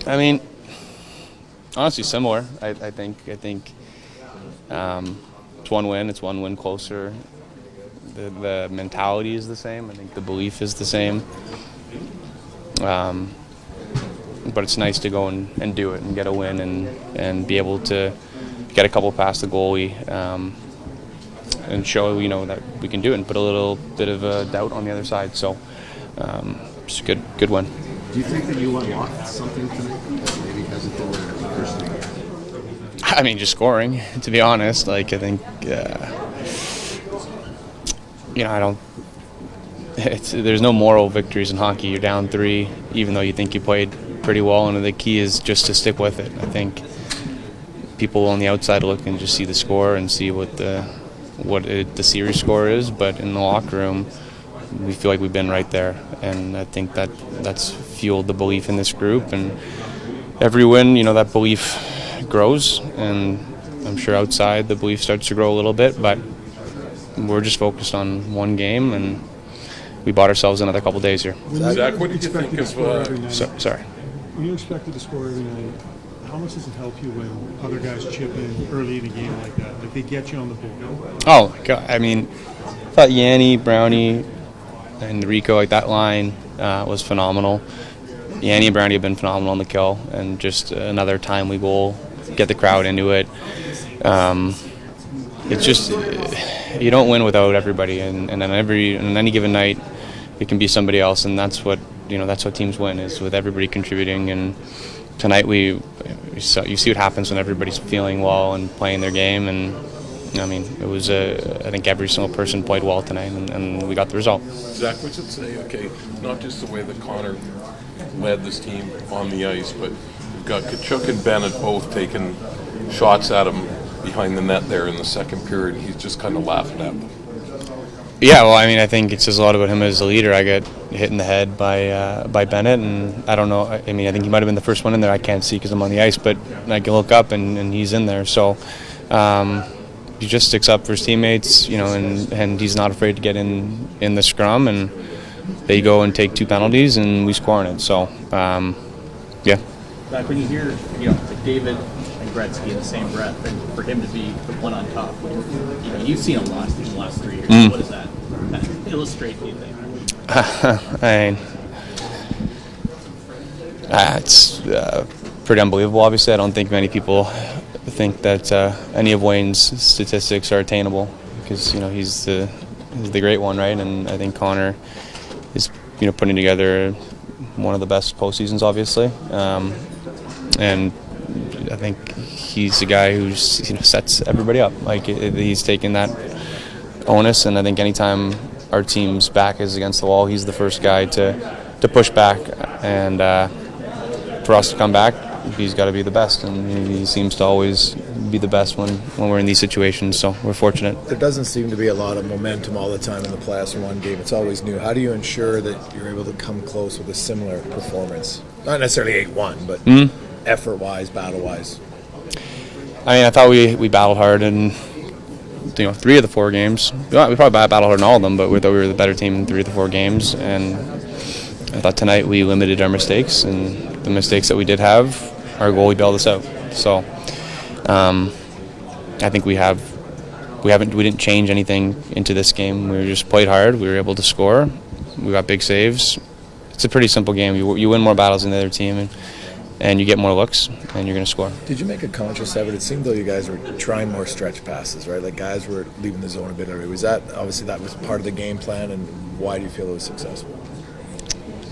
I mean, honestly, similar. I think it's one win. It's one win closer. The mentality is the same. I think the belief is the same. But it's nice to go and do it and get a win and be able to get a couple past the goalie and show that we can do it and put a little bit of doubt on the other side. So it's a good win. Do you think that you unlocked something tonight that maybe hasn't been there personally? I mean, just scoring. To be honest, I think I don't. There's no moral victories in hockey. You're down 3, even though you think you played pretty well, and the key is just to stick with it. I think people on the outside look and just see the score and see what the series score is, but in the locker room, we feel like we've been right there, and I think that's fueled the belief in this group. And every win, that belief grows, and I'm sure outside the belief starts to grow a little bit, but we're just focused on one game, and we bought ourselves another couple days here. Zach, what did you think of... Sorry. When you expected to score every night, how much does it help you when other guys chip in early in a game like that? Like, they get you on the board? Oh, my God. I mean, I thought Yanni, Brownie, and Rico, that line was phenomenal. Yanni and Brownie have been phenomenal on the kill, and just another timely goal, get the crowd into it. It's just, you don't win without everybody, and on any given night, it can be somebody else, and that's what teams win, is with everybody contributing. And tonight you see what happens when everybody's feeling well and playing their game, and I mean, it was I think every single person played well tonight, and we got the result. Zach, what's it say? Okay, not just the way that Connor led this team on the ice, but we've got Tkachuk and Bennett both taking shots at him behind the net there in the second period. He's just kind of laughing at them. Yeah, well, I mean, I think it says a lot about him as a leader. I get hit in the head by Bennett, and I don't know. I mean, I think he might have been the first one in there. I can't see because I'm on the ice, but I can look up and he's in there. So he just sticks up for his teammates, and he's not afraid to get in the scrum, and they go and take 2 penalties, and we score on it. So, yeah. Back when you hear, McDavid and Gretzky in the same breath, and for him to be the one on top, you've seen a lot in the last 3 years. What does that illustrate, do you think? It's pretty unbelievable. Obviously, I don't think many people think that any of Wayne's statistics are attainable, because he's the great one, right? And I think Connor is putting together one of the best postseasons, obviously, and I think he's the guy who sets everybody up. He's taken that onus, and I think anytime our team's back is against the wall, he's the first guy to push back, and for us to come back, he's got to be the best, and he seems to always be the best when we're in these situations, so we're fortunate. There doesn't seem to be a lot of momentum all the time in the playoffs in one game. It's always new. How do you ensure that you're able to come close with a similar performance? Not necessarily 8-1, but effort-wise, battle-wise. I mean, I thought we battled hard in 3 of the 4 games. We probably battled hard in all of them, but we thought we were the better team in 3 of the 4 games, and I thought tonight we limited our mistakes, and the mistakes that we did have, our goalie bailed us out. So I think we didn't change anything into this game. We just played hard. We were able to score. We got big saves. It's a pretty simple game. You win more battles than the other team, and you get more looks, and you're going to score. Did you make a conscious effort? It seemed though you guys were trying more stretch passes, right? Like guys were leaving the zone a bit early. Was that obviously that was part of the game plan, and why do you feel it was successful?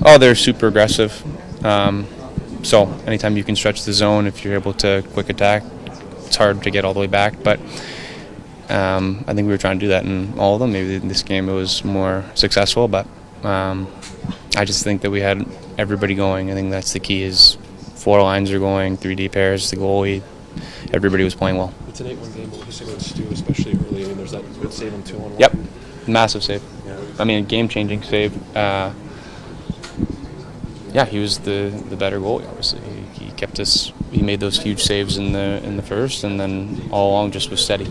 Oh, they're super aggressive. So anytime you can stretch the zone, if you're able to quick attack, it's hard to get all the way back. But I think we were trying to do that in all of them. Maybe in this game it was more successful, but I just think that we had everybody going. I think that's the key, is 4 lines are going, 3D pairs, the goalie, everybody was playing well. It's an 8-1 game, but what do you say about Stu, especially early? I mean, there's that good save on 2-on-1. Yep, massive save. Yeah. I mean, game-changing save. Yeah, he was the better goalie, obviously. He kept us. He made those huge saves in the first, and then all along just was steady.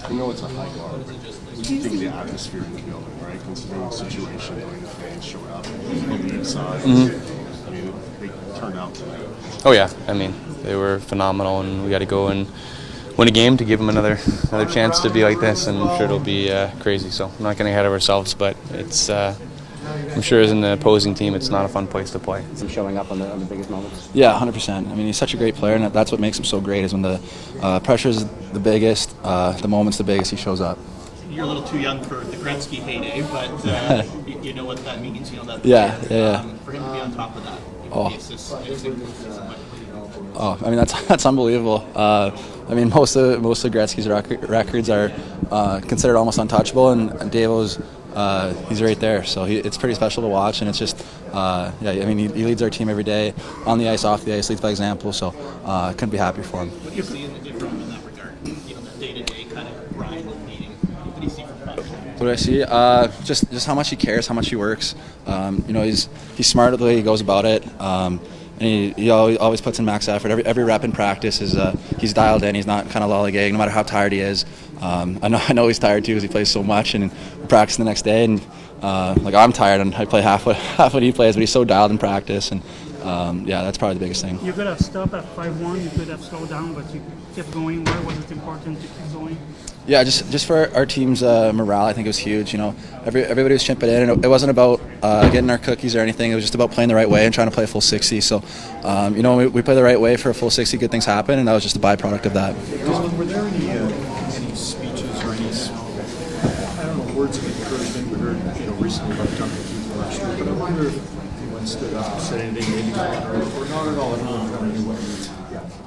I know it's a high bar, but what do you think of the atmosphere in the building, right? Considering the situation, the fans showed up on the inside. they turned out tonight? Oh yeah, I mean they were phenomenal, and we got to go and win a game to give them another chance to be like this, and I'm sure it'll be crazy. So I'm not getting ahead of ourselves, but it's I'm sure as an opposing team, it's not a fun place to play. Is he showing up on the biggest moments? Yeah, 100%. I mean, he's such a great player, and that's what makes him so great. Is when the pressure's the biggest, the moment's the biggest, he shows up. You're a little too young for the Gretzky heyday, but you know what that means. You know that. Yeah. For him to be on top of that, Oh, I mean that's unbelievable. I mean most of Gretzky's records are considered almost untouchable, and Davo's he's right there. So it's pretty special to watch, and it's just I mean he leads our team every day on the ice, off the ice, leads by example. So couldn't be happier for him. What do you see in that regard? You know, the day-to-day kind of grind and meeting. What do you see from that? What do I see? Just how much he cares, how much he works. You know, he's smart the way he goes about it. And he always puts in max effort. Every rep in practice is he's dialed in. He's not kind of lollygagging, no matter how tired he is. I know he's tired too because he plays so much, and we practice the next day. And like I'm tired, and I play half what he plays, but he's so dialed in practice. And that's probably the biggest thing. You could have stopped at 5-1. You could have slowed down, but you kept going. Why was it important to keep going? Yeah, just for our team's morale, I think it was huge. You know, everybody was chipping in, and it wasn't about getting our cookies or anything. It was just about playing the right way and trying to play a full 60. So, you know, we play the right way for a full 60, good things happen, and that was just a byproduct of that. Were there any speeches or any, I don't know, words of encouragement we heard, recently about Tucker Keith last year, but I wonder if anyone stood up and said anything, maybe or not at all,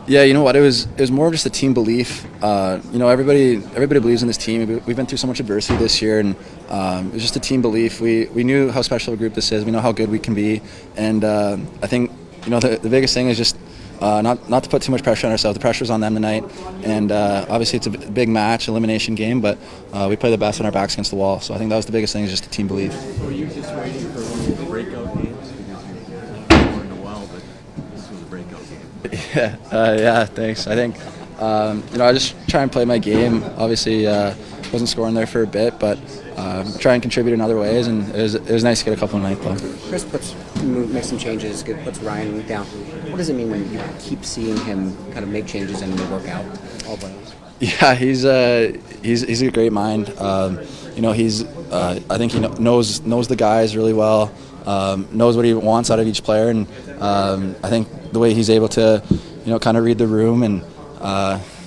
Yeah, you know what? It was more of just a team belief. You know, everybody believes in this team. We've been through so much adversity this year, and it was just a team belief. We knew how special a group this is. We know how good we can be, and I think you know the biggest thing is just not to put too much pressure on ourselves. The pressure's on them tonight, and obviously it's a big match, elimination game, but we play the best on our backs against the wall. So I think that was the biggest thing, is just a team belief. Were you just waiting for one of the breakout games? Because you've been in a while, but this was a breakout game. Yeah, thanks. I think you know, I just try and play my game. Obviously, wasn't scoring there for a bit, but try and contribute in other ways, and it was nice to get a couple of nights though. Chris makes some changes, puts Ryan down. What does it mean when you keep seeing him kind of make changes and they work out all players? Yeah, he's a great mind. You know, I think he knows the guys really well. Knows what he wants out of each player, and I think the way he's able to, you know, kind of read the room and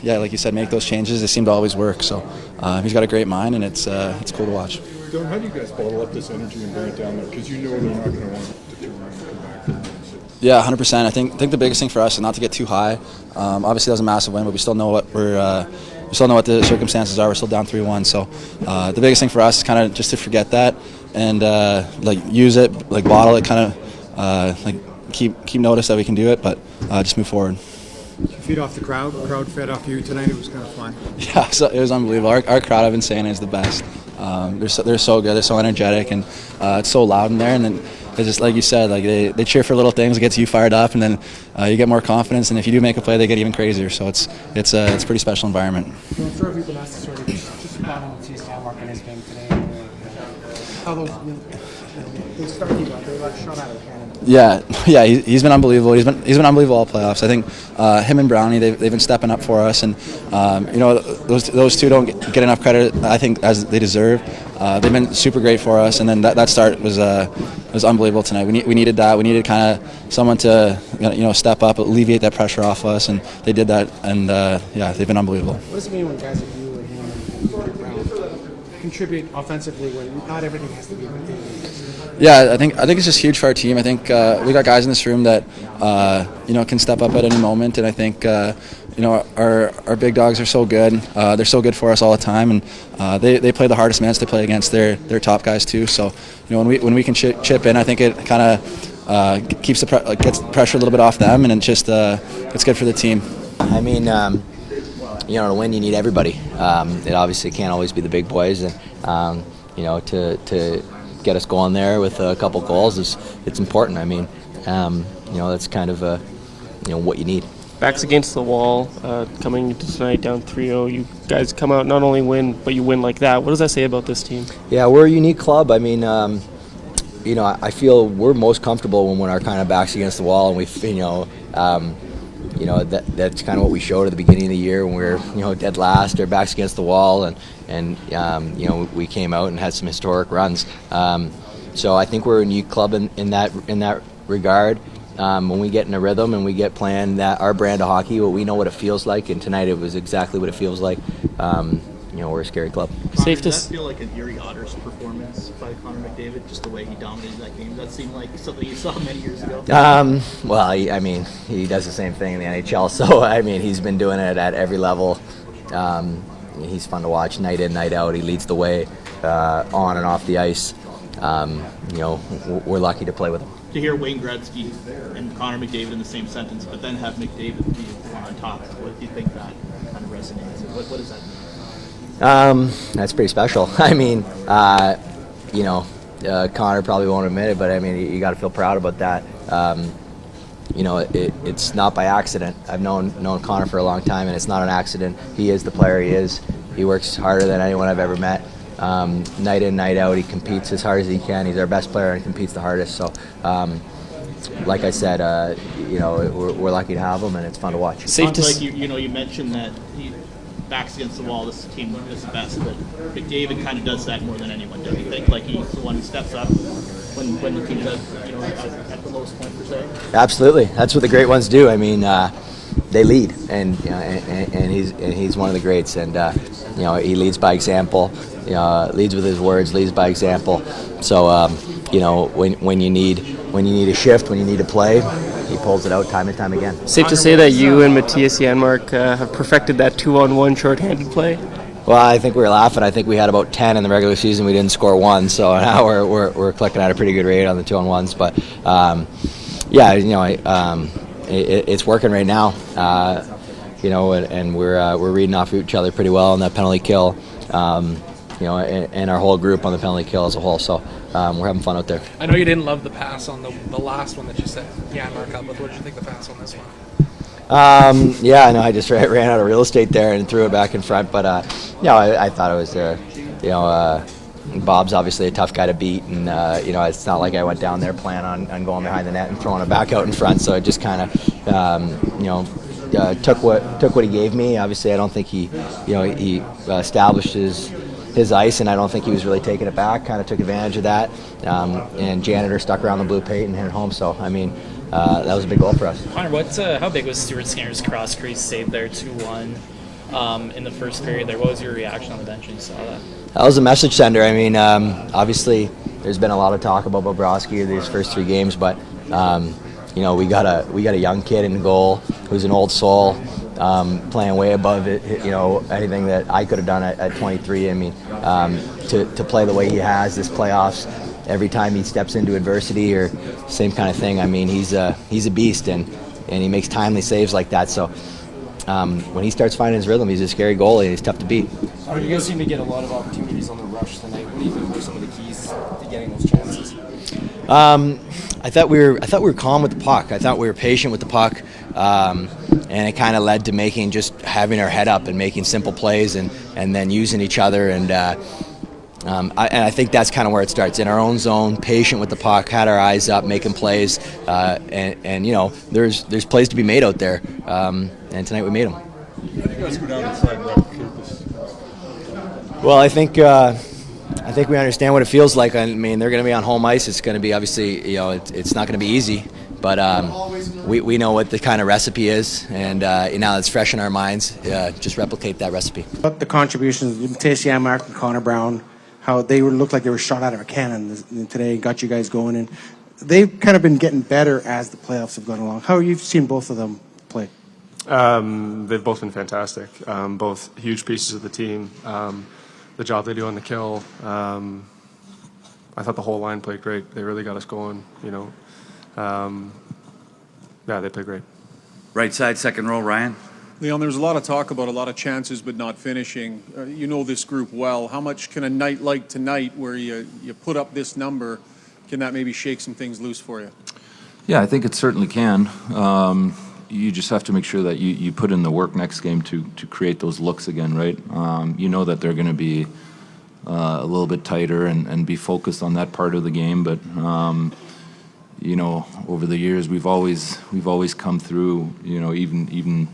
like you said, make those changes. They seem to always work. So he's got a great mind, and it's cool to watch. Don, how do you guys bottle up this energy and bring it down there? Because you know they're not going to want to turn around and come back. Yeah, 100%. I think the biggest thing for us is not to get too high. Obviously, that was a massive win, but we still know what we still know what the circumstances are. We're still down 3-1. So the biggest thing for us is kind of just to forget that and use it, bottle it, kind of keep notice that we can do it, but just move forward. You feed off the crowd. The crowd fed off you tonight. It was kind of fun. Yeah, so it was unbelievable. Our crowd, I've been saying, is the best. They're so good. They're so energetic, and it's so loud in there. And then it's just like you said, they cheer for little things. It gets you fired up, and then you get more confidence. And if you do make a play, they get even crazier. So it's a pretty special environment. I'm sure you've been asked to sort of just about on CSK Mark in his game today. How those they start you out, they got shot out of the cannon. Yeah, he's been unbelievable. He's been unbelievable all playoffs. I think him and Brownie, they've been stepping up for us, and you know, those two don't get enough credit, I think, as they deserve. They've been super great for us, and then that start was unbelievable tonight. We needed that. We needed kind of someone to step up, alleviate that pressure off us, and they did that. And they've been unbelievable. What does it mean when guys like you and him and Brown contribute offensively when not everything has to be with you? Yeah, I think it's just huge for our team. I think we got guys in this room that can step up at any moment, and I think our big dogs are so good. They're so good for us all the time, and they play the hardest minutes to play against their top guys too. So when we can chip in, I think it kind of keeps gets pressure a little bit off them, and it's good for the team. I mean, to win you need everybody. It obviously can't always be the big boys, and to get us going there with a couple goals it's important. I mean, that's kind of what you need. Backs against the wall, coming into tonight down 3-0. You guys come out, not only win, but you win like that. What does that say about this team? Yeah, we're a unique club. I mean, I feel we're most comfortable when we're kind of backs against the wall, and that's kind of what we showed at the beginning of the year when we were, dead last, our backs against the wall, and we came out and had some historic runs. So I think we're a unique club in that regard. When we get in a rhythm and we get playing our brand of hockey, we know what it feels like, and tonight it was exactly what it feels like. We're a scary club. Connor, does that feel like an Erie Otters performance by Connor McDavid, just the way he dominated that game? Does that seem like something you saw many years ago? Well, he does the same thing in the NHL, so, he's been doing it at every level. He's fun to watch night in, night out. He leads the way on and off the ice. We're lucky to play with him. To hear Wayne Gretzky and Connor McDavid in the same sentence, but then have McDavid be the one on top, what do you think that kind of resonates? What does that mean? That's pretty special. Connor probably won't admit it, but you got to feel proud about that. It's not by accident. I've known Connor for a long time, and it's not an accident. He is the player he is. He works harder than anyone I've ever met. Night in, night out, he competes as hard as he can. He's our best player and competes the hardest. So, like I said, we're lucky to have him, and it's fun to watch. Sounds like you mentioned that he backs against the wall. This team is the best, but McDavid kind of does that more than anyone. Don't you think? Like he's the one who steps up when the team does, at the lowest point per se. Absolutely, that's what the great ones do. They lead, and he's one of the greats, and he leads by example. Leads with his words, leads by example. So when you need a shift, when you need to play, he pulls it out time and time again. Safe to say that you and Matthias Janmark have perfected that 2-on-1 shorthanded play? Well, I think we were laughing. I think we had about 10 in the regular season. We didn't score one, so now we're clicking at a pretty good rate on the 2-on-1s. But it's working right now. And we're reading off each other pretty well on that penalty kill. And our whole group on the penalty kill as a whole. So we're having fun out there. I know you didn't love the pass on the last one that you set Janmark up with. What did you think of the pass on this one? I know I just ran out of real estate there and threw it back in front. But I thought it was Bob's obviously a tough guy to beat, and it's not like I went down there planning on going behind the net and throwing it back out in front. So it just kind of took what he gave me. Obviously, I don't think he established his ice, and I don't think he was really taking it back. Kind of took advantage of that, and Janitor stuck around the blue paint and hit it home. So that was a big goal for us. Connor, how big was Stuart Skinner's cross crease save there, 2-1 in the first period there? What was your reaction on the bench when you saw that? That was a message sender. Obviously, there's been a lot of talk about Bobrovsky these first 3 games, but we got a young kid in goal who's an old soul, playing way above it. Anything that I could have done at 23. To play the way he has this playoffs, every time he steps into adversity or same kind of thing. He's a beast, and he makes timely saves like that. So when he starts finding his rhythm, he's a scary goalie, and he's tough to beat. You guys seem to get a lot of opportunities on the rush tonight. What do you think were some of the keys to getting those chances? I thought we were calm with the puck. I thought we were patient with the puck, and it kind of led to just having our head up and making simple plays, and then using each other. And I think that's kind of where it starts, in our own zone, patient with the puck, had our eyes up, making plays, and there's plays to be made out there, and tonight we made them. How do you guys go down inside and replicate this? Well, I think we understand what it feels like. They're going to be on home ice. It's going to be obviously, it's not going to be easy, but we know what the kind of recipe is, and now it's fresh in our minds. Just replicate that recipe. But the contributions, Matthias Janmark and Connor Brown, how they looked like they were shot out of a cannon today, got you guys going, and they've kind of been getting better as the playoffs have gone along. How have you seen both of them play? They've both been fantastic. Both huge pieces of the team. The job they do on the kill. I thought the whole line played great. They really got us going. They played great. Right side, second row, Ryan. Leon, there's a lot of talk about a lot of chances but not finishing. You know this group well. How much can a night like tonight, where you put up this number, can that maybe shake some things loose for you? Yeah, I think it certainly can. You just have to make sure that you put in the work next game to create those looks again, right? You know that they're going to be a little bit tighter and be focused on that part of the game. But you know, over the years we've always come through. You know, even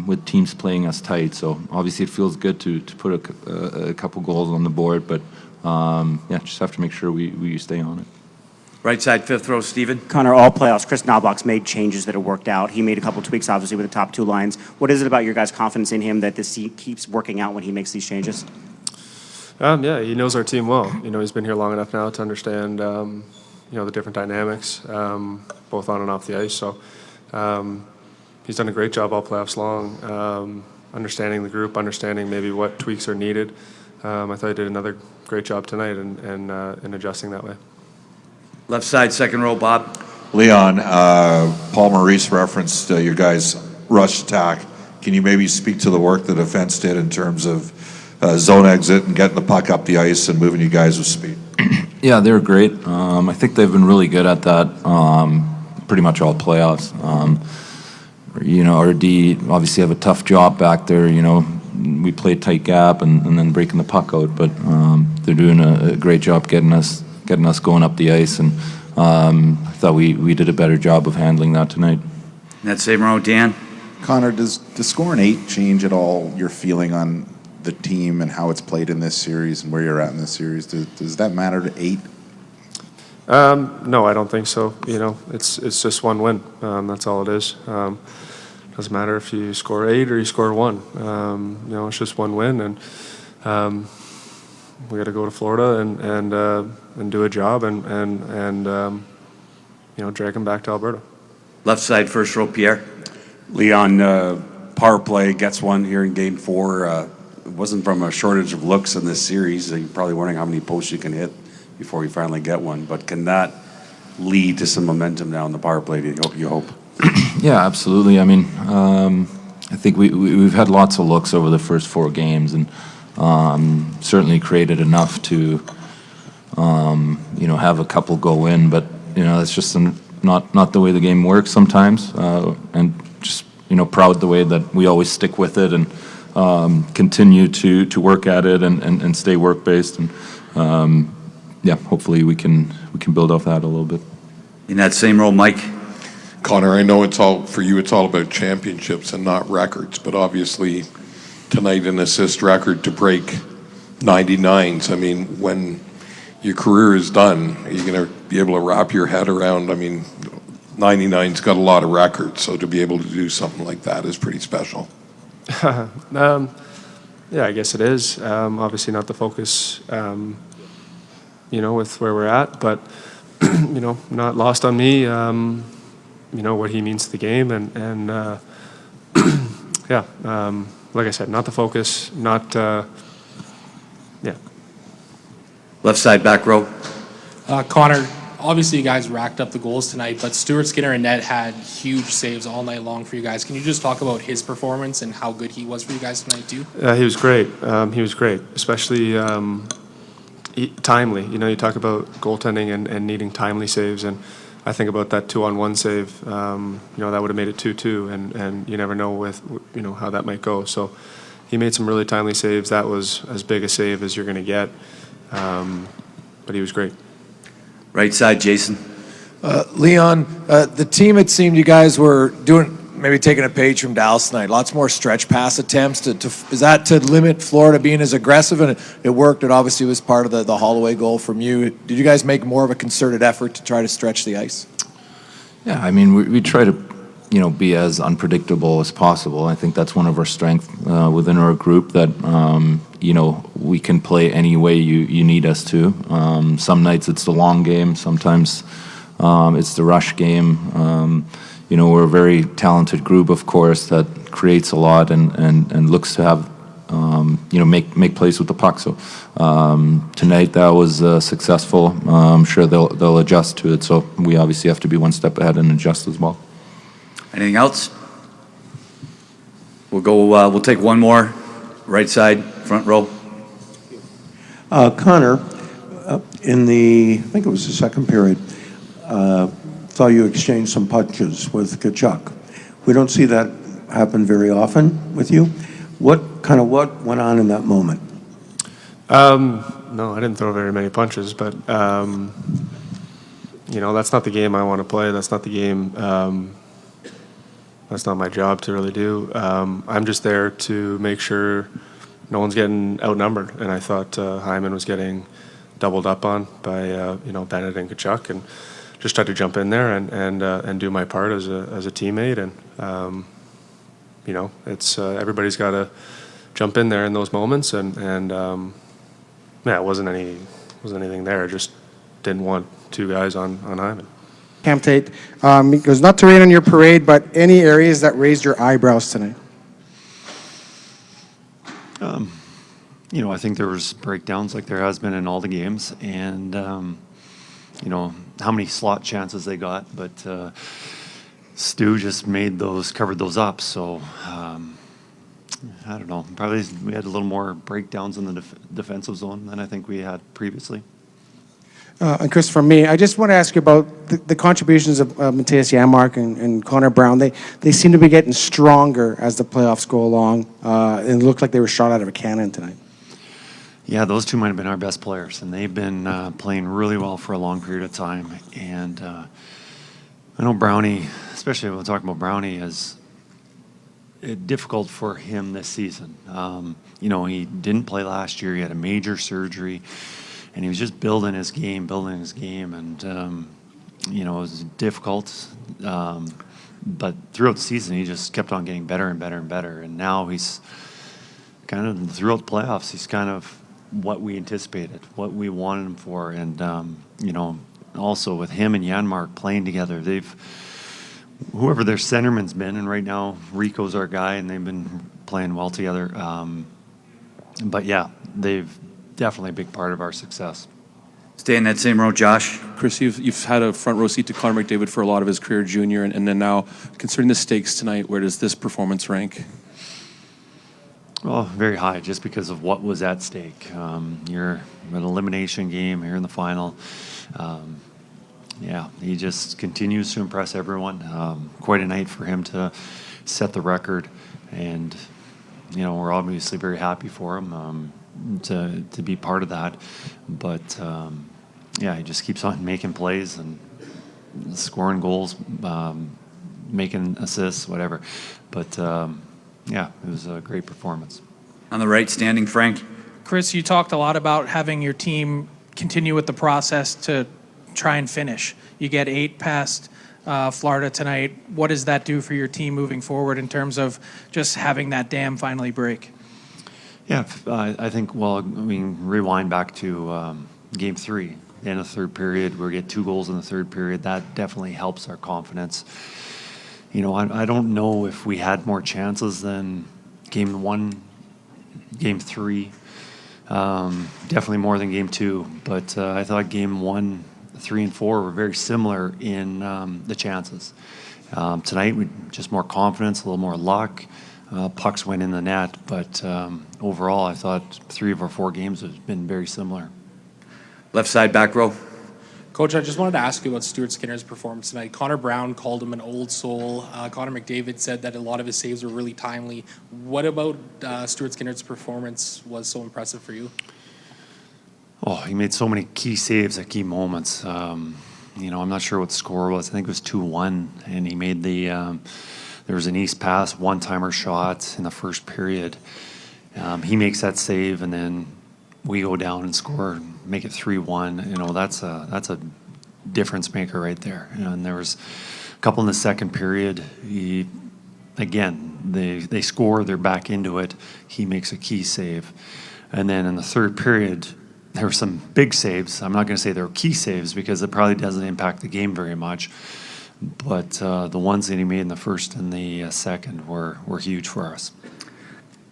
with teams playing us tight. So obviously it feels good to put a couple goals on the board. But yeah, just have to make sure we stay on it. Right side, fifth row, Steven. Connor, all playoffs, Chris Knoblauch's made changes that have worked out. He made a couple tweaks, obviously, with the top two lines. What is it about your guys' confidence in him that this keeps working out when he makes these changes? Yeah, he knows our team well. You know, he's been here long enough now to understand, you know, the different dynamics, both on and off the ice. So he's done a great job all playoffs long, understanding the group, understanding maybe what tweaks are needed. I thought he did another great job tonight in adjusting that way. Left side, second row, Bob. Leon, Paul Maurice referenced your guys' rush attack. Can you maybe speak to the work the defense did in terms of zone exit and getting the puck up the ice and moving you guys with speed? Yeah, they're great. I think they've been really good at that pretty much all playoffs. You know, our D obviously have a tough job back there. You know, we play tight gap and then breaking the puck out, but they're doing a great job getting us going up the ice, and I thought we did a better job of handling that tonight. That same row, Dan. Connor, does scoring 8 change at all your feeling on the team and how it's played in this series and where you're at in this series? Does that matter to 8? No, I don't think so. You know, it's just one win. That's all it is. Doesn't matter if you score 8 or you score 1. You know, it's just one win, and we got to go to Florida and do a job and you know, drag them back to Alberta. Left side, first row, Pierre. Leon, power play gets one here in Game 4. It wasn't from a shortage of looks in this series. You're probably wondering how many posts you can hit before you finally get one. But can that lead to some momentum now in the power play? You hope. Yeah, absolutely. I mean, I think we've had lots of looks over the first 4 games, and certainly created enough to you know, have a couple go in. But you know, that's just not the way the game works sometimes. And just, you know, proud the way that we always stick with it and continue to work at it and stay work based, and yeah, hopefully we can build off that a little bit. In that same role, Mike. Connor, I know it's all about championships and not records, but obviously tonight an assist record to break 99s. I mean, when your career is done, are you going to be able to wrap your head around? I mean, 99's got a lot of records, so to be able to do something like that is pretty special. Yeah, I guess it is. Obviously not the focus, you know, with where we're at, but you know, not lost on me. You know what he means to the game, and yeah, like I said, not the focus, not yeah. Left side, back row. Connor, obviously you guys racked up the goals tonight, but Stuart Skinner and Ned had huge saves all night long for you guys. Can you just talk about his performance and how good he was for you guys tonight too? He was great. He was great, especially timely. You know, you talk about goaltending and needing timely saves, and I think about that 2-on-1 save. You know, that would have made it 2-2, and you never know with, you know, how that might go. So he made some really timely saves. That was as big a save as you're going to get, but he was great. Right side, Jason. Leon, the team, it seemed you guys were maybe taking a page from Dallas tonight. Lots more stretch pass attempts. Is that to limit Florida being as aggressive? And it worked. It obviously was part of the Holloway goal from you. Did you guys make more of a concerted effort to try to stretch the ice? Yeah, I mean, we try to, you know, be as unpredictable as possible. I think that's one of our strengths within our group, that you know, we can play any way you need us to. Some nights it's the long game. Sometimes it's the rush game. You know, we're a very talented group, of course, that creates a lot and looks to have, you know, make plays with the puck. So tonight that was successful. I'm sure they'll adjust to it. So we obviously have to be one step ahead and adjust as well. Anything else? We'll go. We'll take one more. Right side, front row. Connor, in I think it was the second period, saw you exchange some punches with Tkachuk. We don't see that happen very often with you. What went on in that moment? No, I didn't throw very many punches, but that's not the game I want to play. That's not the game. That's not my job to really do. I'm just there to make sure no one's getting outnumbered, and I thought Hyman was getting doubled up on by Bennett and Tkachuk, and just tried to jump in there and do my part as a teammate. And it's everybody's got to jump in there in those moments, and it wasn't anything there. Just didn't want two guys on Hyman. Cam Tate, it goes not to rain on your parade, but any areas that raised your eyebrows tonight? I think there was breakdowns like there has been in all the games, and how many slot chances they got, but Stu just covered those up. So I don't know. Probably we had a little more breakdowns in the defensive zone than I think we had previously. And Chris, from me, I just want to ask you about the contributions of Mattias Janmark and Connor Brown. They seem to be getting stronger as the playoffs go along. And it looked like they were shot out of a cannon tonight. Yeah, those two might have been our best players, and they've been playing really well for a long period of time. And I know Brownie, especially when we're talking about Brownie, is difficult for him this season. He didn't play last year. He had a major surgery. And he was just building his game, and it was difficult. But throughout the season, he just kept on getting better and better and better. And now he's kind of, throughout the playoffs, he's kind of what we anticipated, what we wanted him for. And also with him and Janmark playing together, whoever their centerman's been, and right now Rico's our guy, and they've been playing well together. But yeah, they've definitely a big part of our success. Stay in that same row, Josh. Chris, you've had a front row seat to Connor McDavid for a lot of his career, junior, and then now, considering the stakes tonight, where does this performance rank? Well, very high, just because of what was at stake. You're an elimination game here in the final. He just continues to impress everyone. Quite a night for him to set the record, and we're obviously very happy for him. To be part of that, but he just keeps on making plays and scoring goals, making assists, whatever. But it was a great performance. On the right, standing Frank. Chris, you talked a lot about having your team continue with the process to try and finish. You get 8 past Florida tonight. What does that do for your team moving forward in terms of just having that dam finally break? Yeah, I think, rewind back to Game 3, the end of the third period, where we get 2 goals in the third period. That definitely helps our confidence. I don't know if we had more chances than Game 1, Game 3. Definitely more than Game 2. But I thought Game 1, 3, and 4 were very similar in the chances. Tonight, we just more confidence, a little more luck. Pucks went in the net, but overall, I thought 3 of our 4 games have been very similar. Left side, back row. Coach, I just wanted to ask you about Stuart Skinner's performance tonight. Connor Brown called him an old soul. Connor McDavid said that a lot of his saves were really timely. What about Stuart Skinner's performance was so impressive for you? Oh, he made so many key saves at key moments. I'm not sure what the score was. I think it was 2-1, and he made there was an east pass, one-timer shot in the first period. He makes that save, and then we go down and score, make it 3-1. That's a difference maker right there. And there was a couple in the second period. They score, they're back into it. He makes a key save. And then in the third period, there were some big saves. I'm not going to say they were key saves because it probably doesn't impact the game very much. But the ones that he made in the first and the second were huge for us.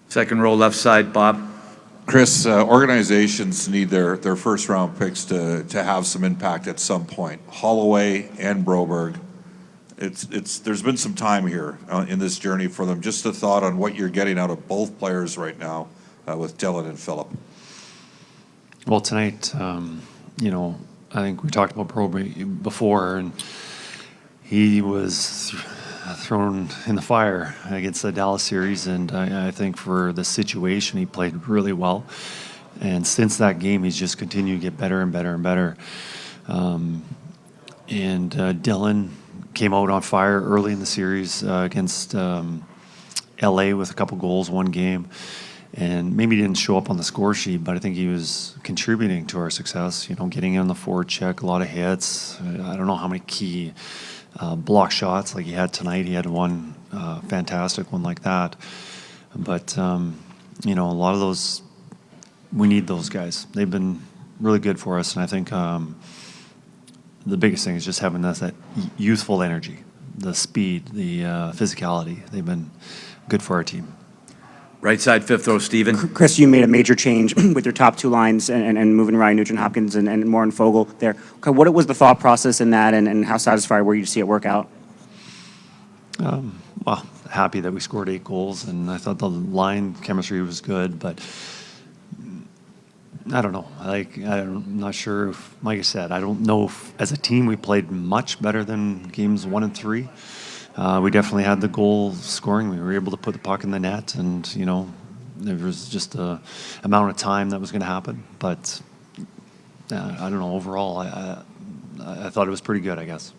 Second row, left side, Bob. Chris, organizations need their first round picks to have some impact at some point. Holloway and Broberg, there's been some time here in this journey for them. Just a thought on what you're getting out of both players right now with Dylan and Phillip. Well, tonight, I think we talked about Broberg before, and he was thrown in the fire against the Dallas series, and I think for the situation, he played really well. And since that game, he's just continued to get better and better and better. Dylan came out on fire early in the series against LA with a couple goals, one game. And maybe he didn't show up on the score sheet, but I think he was contributing to our success, getting in the forward check, a lot of hits. I don't know how many key block shots like he had tonight. He had one fantastic one like that. But, a lot of those, we need those guys. They've been really good for us, and I think the biggest thing is just having that youthful energy, the speed, the physicality. They've been good for our team. Right side, fifth row, Steven. Chris, you made a major change with your top two lines and moving Ryan Nugent-Hopkins and Morin Fogel there. Okay, what was the thought process in that, and how satisfied were you to see it work out? Well, happy that we scored 8 goals, and I thought the line chemistry was good, but I don't know. I'm not sure if, like I said, I don't know if as a team we played much better than games 1 and 3. We definitely had the goal scoring. We were able to put the puck in the net, and there was just a amount of time that was going to happen. But I don't know. Overall, I thought it was pretty good, I guess.